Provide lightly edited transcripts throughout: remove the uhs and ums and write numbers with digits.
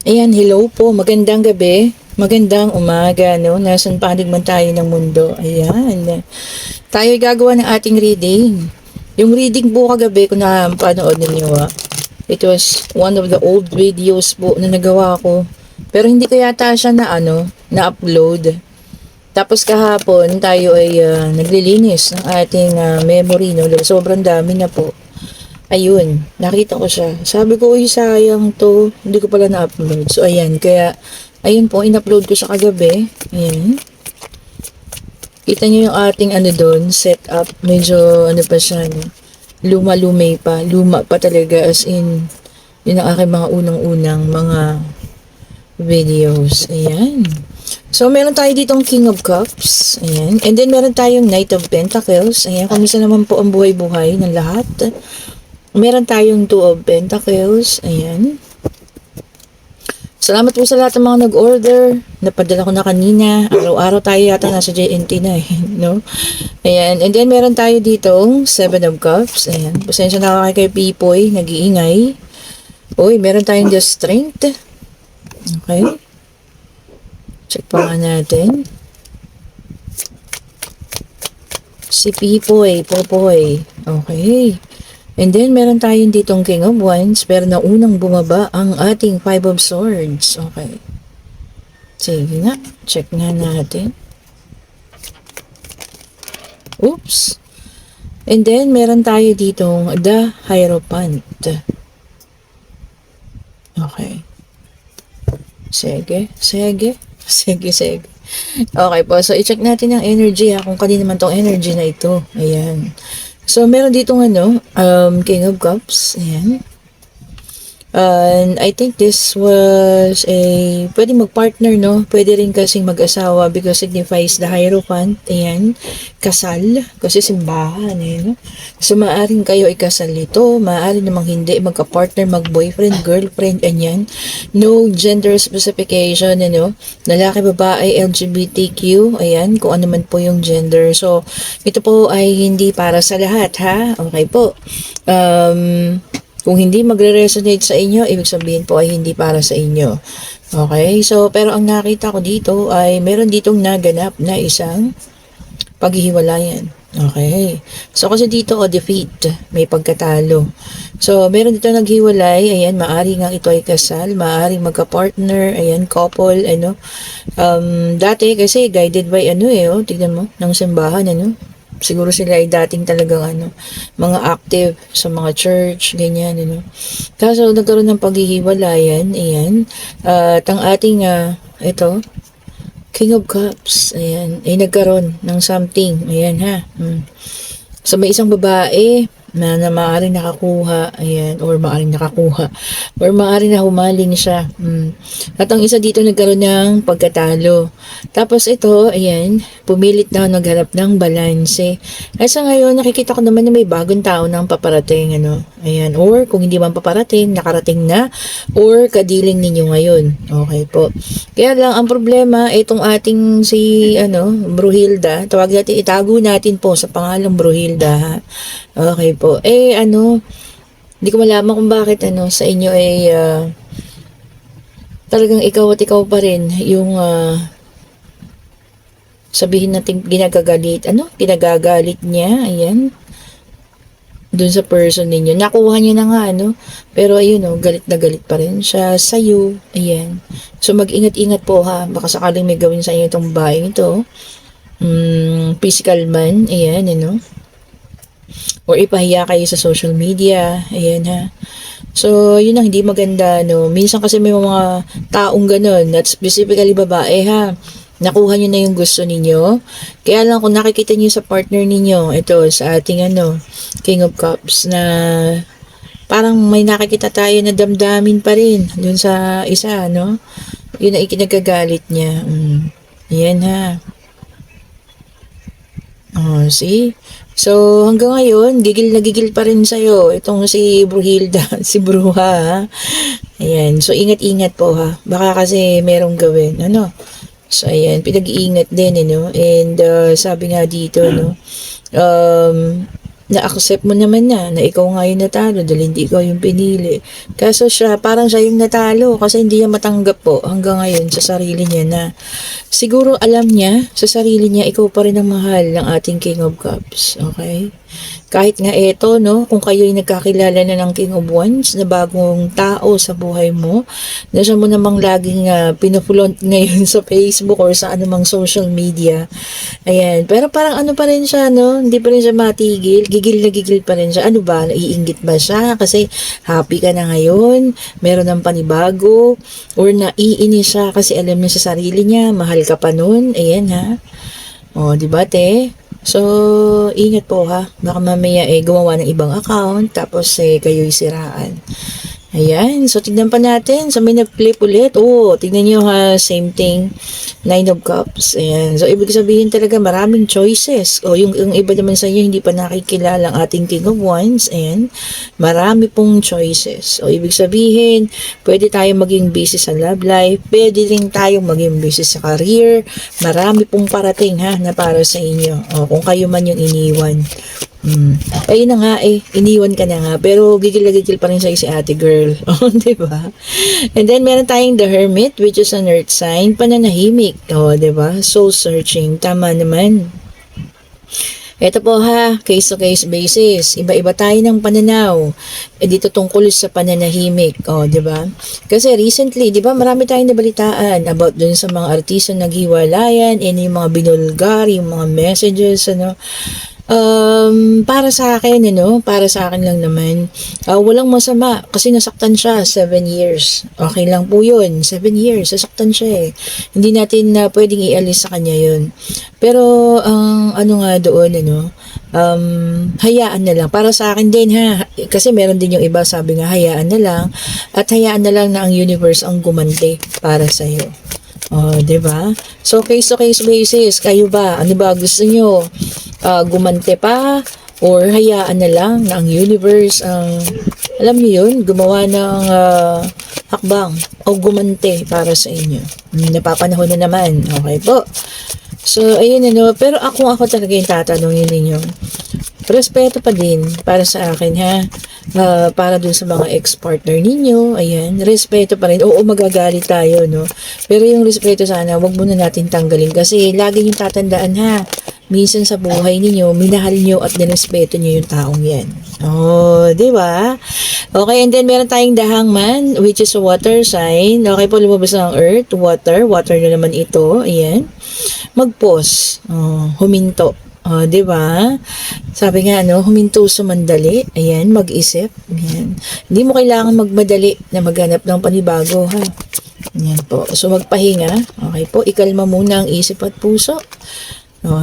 Ayan, hello po. Magandang gabi. Magandang umaga, no? Nasaan panig man tayo ng mundo. Ayan. Tayo gagawa ng ating reading. Yung reading po kagabi, kung napanood ninyo, it was one of the old videos po na nagawa ko. Pero hindi ko yata siya na-upload. Tapos kahapon, tayo ay naglilinis ng ating memory, no? Sobrang dami na po. Ayun, nakita ko siya. Sabi ko, uy, sayang to. Hindi ko pala na-upload. So, ayan. Kaya, ayun po, in-upload ko siya kagabi. Ayan. Kita niyo yung ating doon, setup. Medyo, pa siya, no? Luma-lumay pa. Luma pa talaga. As in, yun ang aking mga unang-unang mga videos. Ayan. So, meron tayo ditong King of Cups. Ayan. And then, meron tayong Knight of Pentacles. Ayan. Kung naman po ang buhay-buhay ng lahat. Meron tayong Two of Pentacles. Ayan. Salamat po sa lahat ng mga nag-order. Napadala ko na kanina. Araw-araw tayo yata nasa JNT na eh. No? Ayan. And then meron tayo ditong Seven of Cups. Ayan. Pasensya na kay Pipoy. Nag-iingay. Uy, meron tayong Just Strength. Okay. Check pa nga natin. Si Pipoy. Popoy. Okay. And then, meron tayong ditong King of Wands, pero naunang bumaba ang ating Five of Swords. Okay. Sige nga. Check nga natin. Oops. And then, meron tayo ditong The Hierophant. Okay. Sige. Sige. Sige, sige. Okay po. So, i-check natin ang energy kung kanina naman tong energy na ito. Ayan. So, meron ditong King of Cups. Ayan. And I think this was pwede mag-partner, no? Pwede rin kasing mag-asawa because signifies the Hierophant. Ayan. Kasal. Kasi simbahan, no? So, maaaring kayo ikasal nito. Maaaring namang hindi. Magka-partner, mag-boyfriend, girlfriend, ganyan. No gender specification, Lalaki, babae, LGBTQ. Ayan. Kung ano man po yung gender. So, ito po ay hindi para sa lahat, ha? Okay po. Kung hindi magre-resonate sa inyo, ibig sabihin po ay hindi para sa inyo. Okay? So, pero ang nakita ko dito ay meron ditong naganap na isang paghihiwalayan. Okay. So, kasi dito, defeat. May pagkatalo. So, meron dito naghiwalay. Ayan, maari nga ito ay kasal. Maaaring magka-partner. Ayan, couple. Dati, kasi guided by tignan mo, ng simbahan, siguro sila ay dating talagang mga active sa mga church, ganyan, Kaso nagkaroon ng paghihiwalayan, ayan. At ang ating, ito, King of Cups, ayan, ay nagkaroon ng something, ayan ha. So may isang babae na maaaring nakakuha, ayan, or maaaring na humaling siya. At ang isa dito nagkaroon ng pagkatalo. Tapos ito, ayan, pumilit na naghanap ng balanse. Ay sa ngayon, nakikita ko naman na may bagong tao nang paparating, ayan, or kung hindi man paparating, nakarating na, or kadiling ninyo ngayon. Okay po. Kaya lang, ang problema, itong ating Bruhilda, itago natin po sa pangalang Bruhilda, ha? Okay po. Hindi ko malaman kung bakit sa inyo ay talagang ikaw at ikaw pa rin yung sabihin natin pinagagalit niya, ayan, dun sa person ninyo. Nakuha niya na nga, pero ayun, galit na galit pa rin siya sa'yo, ayan. So, mag-ingat-ingat po, ha. Baka sakaling may gawin sa inyo itong bahay ito. Physical man, ayan, or ipahiya kayo sa social media, ayan ha. So, yun ang hindi maganda, Minsan kasi may mga taong ganun, at specifically babae, ha. Nakuha nyo na yung gusto ninyo. Kaya lang kung nakikita nyo sa partner ninyo, ito sa ating King of Cups, na parang may nakikita tayo na damdamin pa rin dun sa isa, Yun ang ikinagagalit niya. Ayan ha. Oh, see? So, hanggang ngayon, gigil na gigil pa rin sa'yo. Itong si Bruhilda, si Bruha, ha? Ayan. So, ingat-ingat po, ha? Baka kasi merong gawin, So, ayan. Pinag-iingat din, And, sabi nga dito, na-accept mo naman na ikaw nga yung natalo dahil hindi ikaw yung pinili. Kaso siya, parang siya yung natalo kasi hindi niya matanggap po hanggang ngayon sa sarili niya na siguro alam niya sa sarili niya, ikaw pa rin ang mahal ng ating King of Cups. Okay? Kahit nga eto, no, kung kayo'y nagkakilala na ng King of Wands na bagong tao sa buhay mo, na siya mo namang laging pinupulot ngayon sa Facebook or sa anumang social media. Ayan. Pero parang ano pa rin siya, no? Hindi pa rin siya matigil. Gigil na gigil pa rin siya. Ano ba? Naiinggit ba siya? Kasi happy ka na ngayon, meron ng panibago, or naiinis siya kasi alam niya sa sarili niya, mahal ka pa nun. Ayan ha. O, di ba te? So, ingat po ha. Baka mamaya gumawa ng ibang account, tapos kayo'y siraan. Ayan. So, tignan pa natin. So, may nag-flip ulit. Oh, tignan nyo ha. Same thing. Nine of Cups. Ayan. So, ibig sabihin talaga maraming choices. O, yung iba naman sa inyo, hindi pa nakikilala ang ating King of Wands. Ayan. Marami pong choices. O, ibig sabihin, pwede tayong maging busy sa love life. Pwede rin tayong maging busy sa career. Marami pong parating ha, na para sa inyo. O, kung kayo man yung iniwan. Ayun na nga iniwan ka na nga, pero gigil na gigil pa rin sa'yo si ate girl. Oh, diba? And then, meron tayong the Hermit, which is an earth sign, pananahimik. Oh, diba? Soul searching. Tama naman. Ito po ha, case-to-case basis. Iba-iba tayo ng pananaw. Dito tungkol sa pananahimik. O, di ba? Kasi recently, di ba, marami tayong nabalitaan about dun sa mga artista naghiwalayan, and yung mga binulgar, yung mga messages, ano. Para sa akin, para sa akin lang naman, walang masama kasi nasaktan siya 7 years. Okay lang po yun, 7 years, nasaktan siya eh. Hindi natin pwedeng ialis sa kanya yun. Pero, ano nga doon, hayaan na lang. Para sa akin din ha, kasi meron din yung iba sabi nga, hayaan na lang, at hayaan na lang na ang universe ang gumante para sa'yo. Oh, 'di ba? So case to case basis, kayo ba? Ano ba gusto niyo? Gumante pa or hayaan na lang na ang universe ang alam niyo 'yun, gumawa ng hakbang o gumante para sa inyo. Napapanahon na naman. Okay po. So ayun pero ako talaga yung tatanungin ninyo. Respeto pa din para sa akin ha. Para dun sa mga ex-partner ninyo, ayan, respeto pa rin. Oo, magagalit tayo, no? Pero yung respeto sana, wag muna natin tanggalin kasi lagi yung tatandaan ha. Minsan sa buhay ninyo, minahal nyo at nirespeto nyo yung taong yan. Oh, di ba? Okay, and then meron tayong the Hangman, which is a water sign. Okay po, lumabas na ang earth, water na naman ito. Ayan. Mag-pause. Huminto. Di ba? Sabi nga, huminto sumandali. Ayan, mag-isip. Ayan. Hindi mo kailangan magmadali na maghanap ng panibago, ha? Ayan po. So, magpahinga. Okay po, ikalma muna ang isip at puso.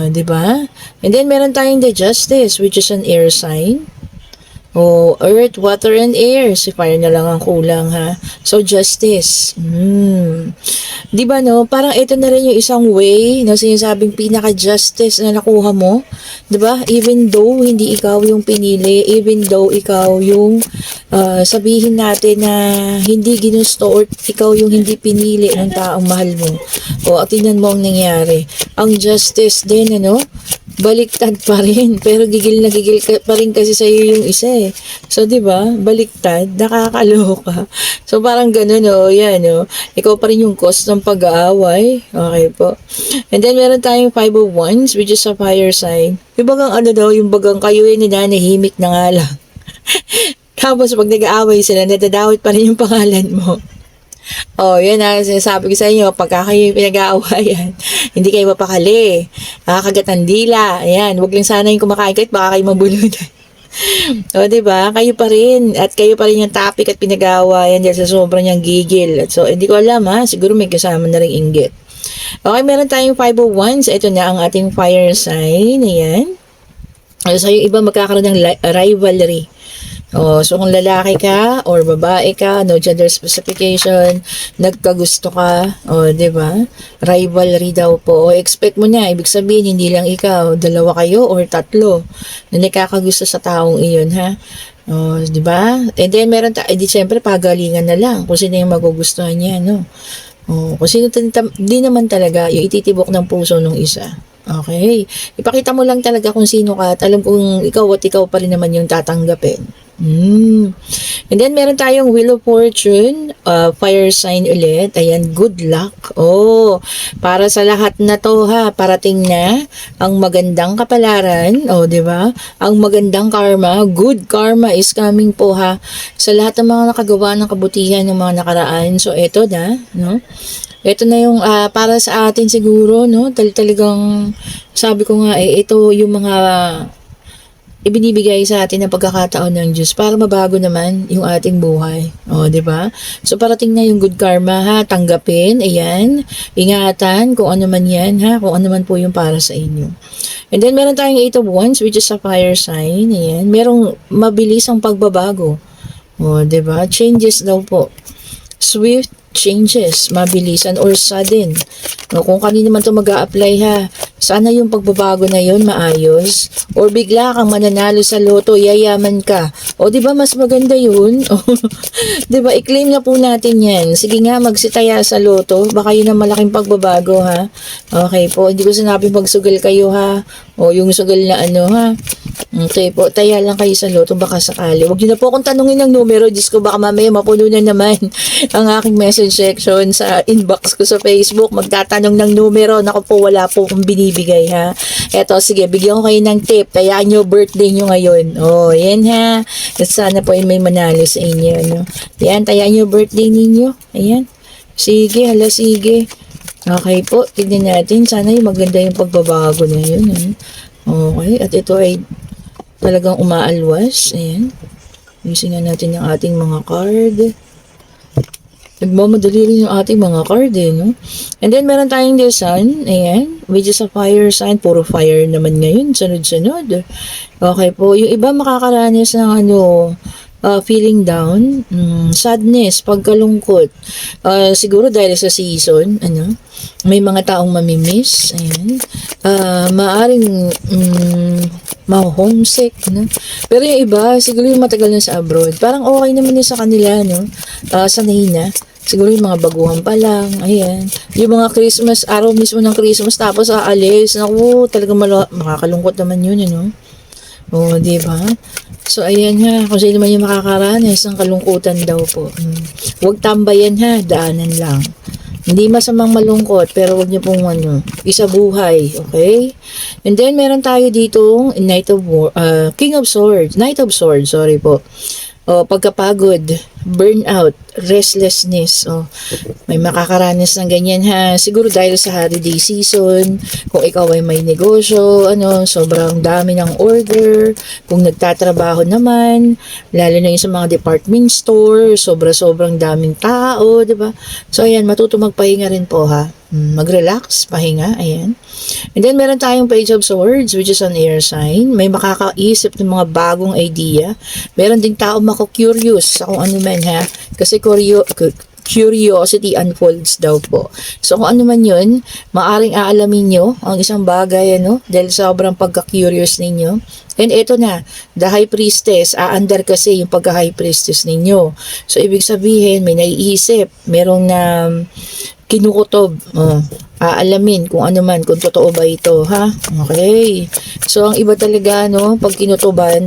Di ba? And then, meron tayong the Justice, which is an air sign. Earth, water, and air. Si fire na lang ang kulang, ha? So, justice. Di ba, parang ito na rin yung isang way na sinasabing pinaka-justice na nakuha mo. Di ba? Even though hindi ikaw yung pinili, even though ikaw yung sabihin natin na hindi ginusto or ikaw yung hindi pinili ng taong mahal mo. At tingnan mo ang nangyari. Ang justice din, baliktad pa rin. Pero gigil na gigil pa rin kasi sa'yo yung isa eh. So, di ba? Baliktad. Nakakaloka. So, parang ganun, yan, ikaw pa rin yung cause ng pag-aaway. Okay po. And then, meron tayong 5 of Wands, which is a fire sign. Yung bagang yung bagang kayo nananahimik na nga lang. Tapos, pag nag-aaway sila, nadadawit pa rin yung pangalan mo. Yan sinasabi ko sa inyo, pagka kayo pinag-aawayan, hindi kayo mapakali. Kagat ng dila. Ayan, wag lang sana yung kumakain kahit baka kayo mabulunan. Diba? Kayo pa rin. At kayo pa rin yung topic at pinag-aawayan dahil sa sobrang niyang gigil. At so, hindi ko alam ha. Siguro may kasama na rin inggit. Okay, meron tayong 5 of Wands. Ito na ang ating fire sign. Ayan. So, yung iba magkakaroon ng rivalry. So kung lalaki ka or babae ka, no gender specification, nagkagusto ka, di ba? Rivalry daw po. Expect mo na, ibig sabihin hindi lang ikaw, dalawa kayo or tatlo na nakakagusto sa taong iyon, ha? Di ba? And then meron di syempre pagalingan na lang kung sino yung magugustuhan niya, no? Kung sino di naman talaga yung ititibok ng puso ng isa. Okay. Ipakita mo lang talaga kung sino ka at alam kong ikaw at ikaw pa rin naman yung tatanggapin. And then, meron tayong Wheel of Fortune, fire sign ulit. Ayan, good luck. Oh, para sa lahat na to ha, parating na ang magandang kapalaran. Oh, di ba? Ang magandang karma, good karma is coming po ha, sa lahat ng mga nakagawa ng kabutihan ng mga nakaraan. So, eto na, no? Ito na yung para sa atin siguro, no? Talagang, sabi ko nga, ito yung mga ibinibigay sa atin ng pagkakataon ng Diyos para mabago naman yung ating buhay. O, di ba? So, parating na yung good karma, ha? Tanggapin, ayan. Ingatan kung ano man yan, ha? Kung ano man po yung para sa inyo. And then, meron tayong 8 of Wands, which is a fire sign. Ayan. Merong mabilis ang pagbabago. O, di ba? Changes daw po. Swift changes, mabilisan or sudden. No, kung kanino man to mag-a-apply ha, sana yung pagbabago na yun maayos. Or bigla kang mananalo sa loto, yayaman ka. O di ba mas maganda yun? Di ba i-claim na po natin yan. Sige nga magsitaya sa loto, baka yun ang malaking pagbabago ha. Okay po, hindi ko sinabing magsugal kayo ha. O yung sugal na ano ha. Okay po, taya lang kayo sa loto baka sakali. Huwag niyo na po akong tanungin ng numero, Diyos ko baka mamaya mapuno na naman ang aking message section sa inbox ko sa Facebook. Magtatanong ng numero, naku po wala po akong binibigay ha. Eto sige, bigyan ko kayo ng tip, tayaan nyo birthday nyo ngayon. Oh, yan ha. At sana po ay may manalo sa inyo. No? Yan, tayaan nyo birthday ninyo. Ayan. Sige, hala sige. Okay po, tignan natin. Sana yung maganda yung pagbabago na yun. Okay, at ito ay talagang umaalwas. Ayan. Using nga natin yung ating mga card. Nagmamadali rin yung ating mga card no? And then, meron tayong the sun. Ayan. Which is a fire sign. Puro fire naman ngayon. Sunod-sunod. Okay po. Yung iba makakaranas ng feeling down, sadness, pagkalungkot. Siguro dahil sa season, may mga taong mamimiss, ayan. Maaring ma-homesick, no? Pero yung iba, siguro yung matagal na sa abroad, parang okay naman yun sa kanila, no? Sanay na. Siguro yung mga baguhan pa lang, ayan. Yung mga Christmas, araw mismo ng Christmas, tapos aalis, naku, talagang makakalungkot naman yun, Oo, di ba? So, ayan ha, kung sino man yung makakaranas ng kalungkutan daw po. Huwag tambayan ha, daanan lang. Hindi masamang malungkot, pero huwag niyo pong isabuhay, okay? And then, meron tayo dito, King of Swords, Knight of Swords, sorry po. Pagkapagod, burnout, restlessness. May makakaranas ng ganyan ha. Siguro dahil sa holiday season, kung ikaw ay may negosyo, sobrang dami ng order. Kung nagtatrabaho naman, lalo na yung sa mga department store, sobrang daming tao, di ba? So ayan, matuto magpahinga rin po ha. Mag-relax, pahinga, ayan. And then, meron tayong Page of Swords, which is an air sign. May makakaisip ng mga bagong idea. Meron ding tao mako-curious sa kung ano man ha. Kasi curiosity unfolds daw po. So, kung ano man yun, maaring aalamin nyo ang isang bagay, dahil sobrang pagka-curious ninyo. And ito na, the High Priestess, aandar kasi yung pagka-High Priestess ninyo. So, ibig sabihin, may naiisip, merong kinukutob. Aalamin kung ano man, kung totoo ba ito, ha? Okay. So, ang iba talaga, pag kinutuban,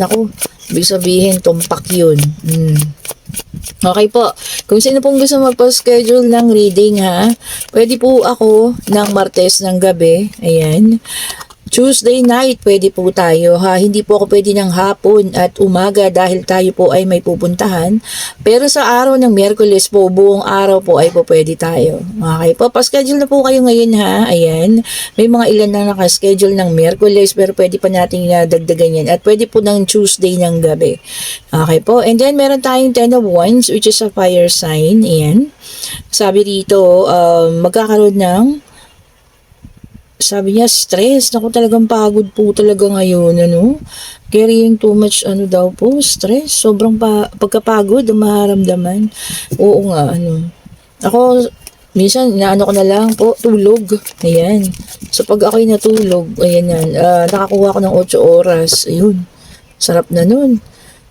ibig sabihin, tumpak yun. Okay po. Kung sino pong gusto magpa-schedule ng reading, ha? Pwede po ako ng Martes ng gabi. Ayan. Tuesday night, pwede po tayo ha. Hindi po ako pwede ng hapon at umaga dahil tayo po ay may pupuntahan. Pero sa araw ng Miyerkules po, buong araw po ay po pwede tayo. Okay po, pa-schedule na po kayo ngayon ha. Ayan, may mga ilan na naka-schedule ng Miyerkules pero pwede pa natin dagdagan yan. At pwede po ng Tuesday ng gabi. Okay po, and then meron tayong 10 of Wands which is a fire sign. Ayan. Sabi dito, magkakaroon ng sabi niya, stress. Naku, talagang pagod po talaga ngayon, Carrying too much, daw po, stress. Sobrang pagkapagod, maharamdaman. Oo nga, Ako, minsan, ko na lang po, tulog. Ayan. So, pag ako'y natulog, ayan yan, nakakuha ko ng 8 oras. Ayun. Sarap na nun.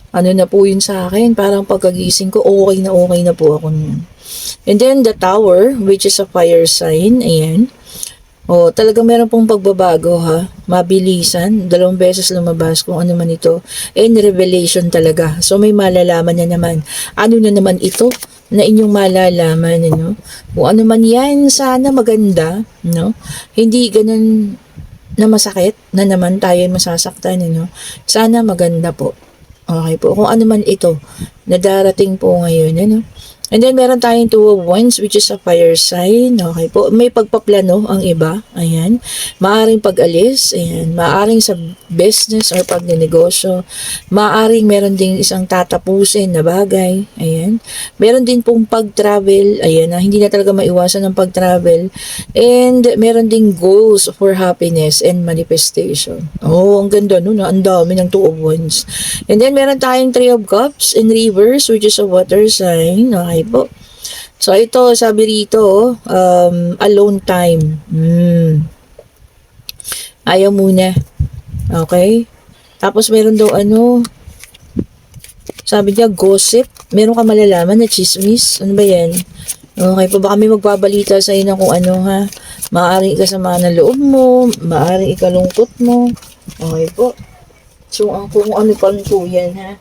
Na po yun sa akin. Parang pagkagising ko, okay na po ako nun. And then, the tower, which is a fire sign. Ayan. O, talagang meron pong pagbabago ha. Mabilisan, 2 beses lumabas kung ano man ito. And revelation talaga. So may malalaman na naman. Ano na naman ito na inyong malalaman, ano? Kung ano man yan, sana maganda, no? Hindi ganun na masakit na naman tayo masasaktan, ano? Sana maganda po. Okay po. Kung ano man ito na darating po ngayon, ano? And then, meron tayong Two of Wands, which is a fire sign. Okay po. May pagpaplano ang iba. Ayan. Maaring pag-alis. Ayan. Maaring sa business or pagnenegosyo. Maaring meron ding isang tatapusin na bagay. Ayan. Meron din pong pag-travel. Ayan. Hindi na talaga maiwasan ng pag-travel. And meron ding goals for happiness and manifestation. Oh, ang ganda no. Ang dami ng Two of Wands. And then, meron tayong Three of Cups in reverse, which is a water sign. Okay po. So, ito, sabi rito, alone time. Ayaw muna. Okay? Tapos, meron daw sabi niya, gossip. Meron ka malalaman na chismis. Ano ba yan? Okay po, baka may magbabalita sa inyo kung ano ha. Maaaring ikasama ng loob mo, maaaring ikalungkot mo. Okay po. So, kung ano pa po yan ha.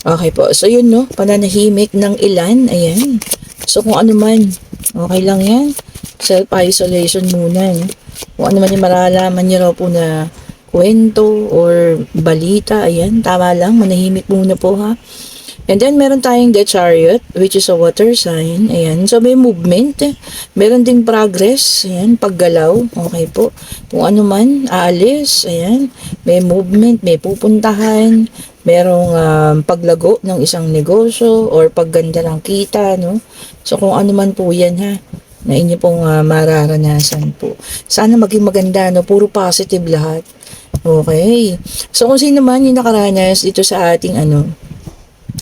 Okay po. So, yun no. Pananahimik ng ilan. Ayan. So, kung ano man. Okay lang yan. Self-isolation muna. No? Kung ano man yung maralaman niyo raw po na kwento or balita. Ayan. Tama lang. Manahimik muna po ha. And then, meron tayong the chariot, which is a water sign. Ayan. So, may movement. Meron ding progress. Ayan. Paggalaw. Okay po. Kung ano man, aalis. Ayan. May movement. May pupuntahan. Merong paglago ng isang negosyo or pagganda ng kita. No? So, kung ano man po yan ha na inyo pong mararanasan po. Sana maging maganda. No? Puro positive lahat. Okay. So, kung sino man yung nakaranas dito sa ating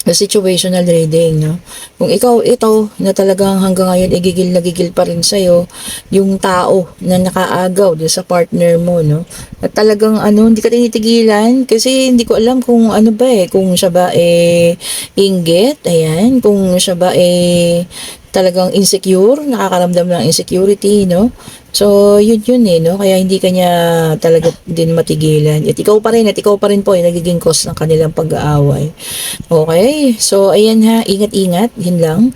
the situational reading, no? Kung ikaw ito na talagang hanggang ngayon igigil na gigil pa rin sa'yo, yung tao na nakaagaw doon sa partner mo, no? At talagang hindi ka tinitigilan kasi hindi ko alam kung ano ba kung siya ba inggit, ayan, kung siya ba talagang insecure, nakakaramdam ng insecurity, no? So, yun no? Kaya hindi kanya talaga din matigilan. At ikaw pa rin po yung nagiging cause ng kanilang pag-aaway. Okay? So, ayan ha, ingat-ingat, yun lang.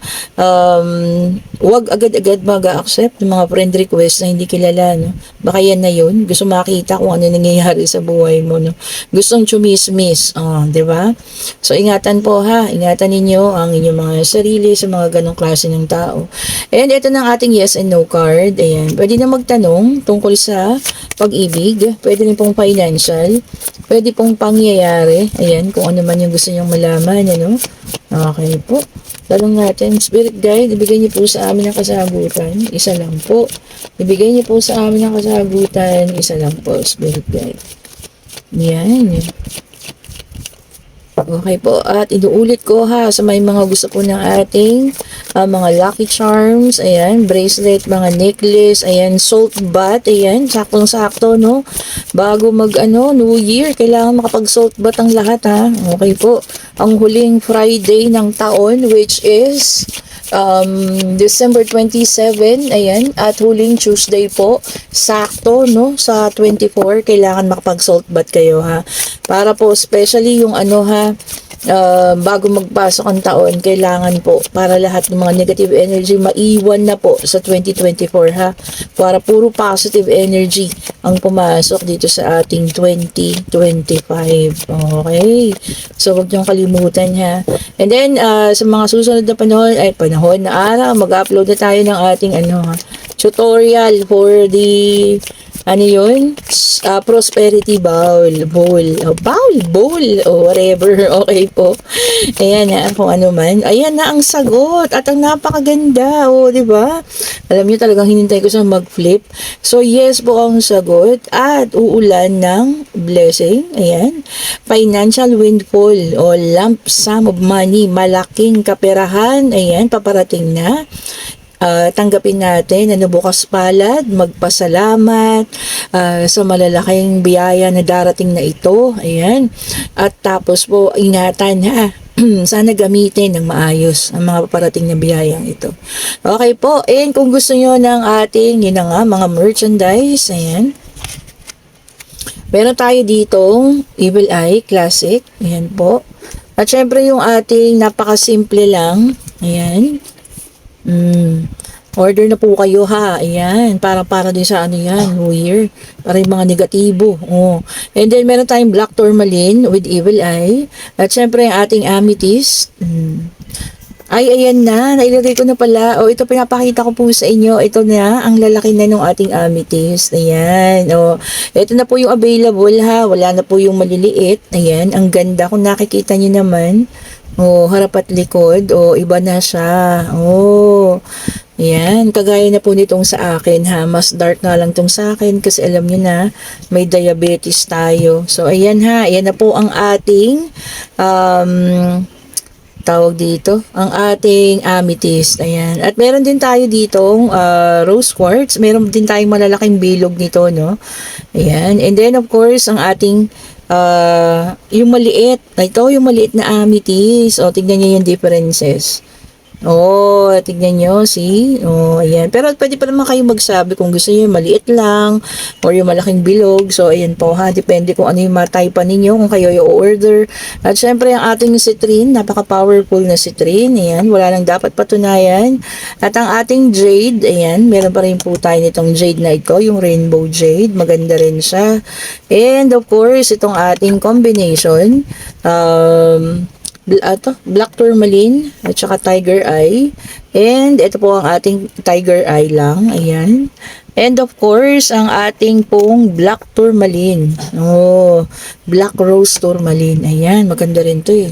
Huwag agad-agad mag-accept ng mga friend request na hindi kilala, no? Baka yan na yun. Gusto makita kung ano nangyayari sa buhay mo, no? Gustong chumismis, di ba? So, ingatan po ha. Ingatan ninyo ang inyong mga sarili sa mga ganong klase ng tao. And ito na ang ating yes and no card. Ayan. Pwede na magtanong tungkol sa pag-ibig. Pwede rin pong financial. Pwede pong pangyayari. Ayan. Kung ano man yung gusto nyong malaman. Ano? Okay po. Tanong natin, Spirit Guide, ibigay niyo po sa amin ang kasagutan. Isa lang po. Ibigay niyo po sa amin ang kasagutan. Isa lang po, Spirit Guide. Yan. Okay po, at inuulit ko ha sa may mga gusto po ng ating mga lucky charms, ayan, bracelet, mga necklace, ayan, salt bath, ayan, saktong-sakto, no? Bago New Year, kailangan makapag salt bath ang lahat ha. Okay po, ang huling Friday ng taon, which is December 27, ayan, at huling Tuesday po, sakto, no, sa 24, kailangan makapag salt bath kayo ha. Para po, especially yung bago magpasok ang taon, kailangan po para lahat ng mga negative energy maiwan na po sa 2024 ha. Para puro positive energy ang pumasok dito sa ating 2025. Okay? So, wag niyong kalimutan ha. And then, sa mga susunod na panahon na araw, mag-upload na tayo ng ating tutorial for the prosperity bowl, o whatever, okay po. Ayan na, kung ano man. Ayan na ang sagot, at ang napakaganda, di ba? Alam niyo talagang hinintay ko sa mag-flip. So, yes po ang sagot, at uulan ng blessing, ayan. Financial windfall, o lump sum of money, malaking kaperahan, ayan, paparating na. Tanggapin natin na bukas palad, magpasalamat sa malalaking biyaya na darating na ito. Ayan. At tapos po, ingatan ha. sana gamitin ng maayos ang mga paparating na biyayang ito. Okay po, and kung gusto nyo ng ating, yun na nga, mga merchandise, ayan. Meron tayo ditong Evil Eye Classic, ayan po. At syempre yung ating napakasimple lang, ayan. Order na po kayo ha. Ayan. Para din sa ano yan. New Year. Para yung mga negatibo. Oh. And then, meron tayong Black Tourmaline with Evil Eye. At syempre, yung ating Amethyst. Ay, ayan na. Nailagay ko na pala. O, ito pinapakita ko po sa inyo. Ito na. Ang lalaki na ng ating Amethyst. Ayan. O, ito na po yung available ha. Wala na po yung maliliit. Ayan. Ang ganda. Kung nakikita nyo naman. O, harap at likod. O, iba na siya. O, ayan, kagaya na po nitong sa akin ha, mas dark na lang tong sa akin kasi alam nyo na may diabetes tayo. So ayan ha, ayan na po ang ating tawag dito, ang ating amethyst. Ayan. At meron din tayo ditong rose quartz, meron din tayong malalaking bilog nito, no? Ayan, and then of course ang ating yung maliit, ito yung maliit na amethyst. O, tignan nyo yung differences. Oh, tignan nyo, see? Oh, ayan. Pero pwede pa naman kayo magsabi kung gusto niyo yung maliit lang or yung malaking bilog. So, ayan po ha. Depende kung ano yung mataypan ninyo kung kayo yung order. At syempre, ang ating citrine, napaka-powerful na citrine. Ayan, wala nang dapat patunayan. At ang ating jade, ayan, meron pa rin po tayo nitong jade na ito, yung rainbow jade. Maganda rin siya. And of course, itong ating combination, Black Tourmaline at saka Tiger Eye. And ito po ang ating Tiger Eye lang. Ayan. And of course, ang ating pong Black Tourmaline. Oh, Black Rose Tourmaline. Ayan, maganda rin to eh.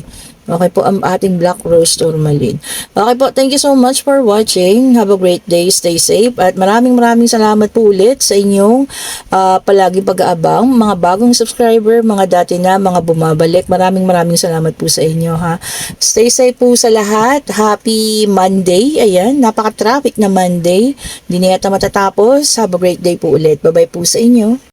Okay po, ang ating Black Rose Tourmaline. Okay po, thank you so much for watching. Have a great day, stay safe. At maraming salamat po ulit sa inyong palaging pag-aabang. Mga bagong subscriber, mga dati na, mga bumabalik. Maraming salamat po sa inyo ha. Stay safe po sa lahat. Happy Monday. Ayan, napaka-traffic na Monday. Hindi na yata matatapos. Have a great day po ulit. Bye-bye po sa inyo.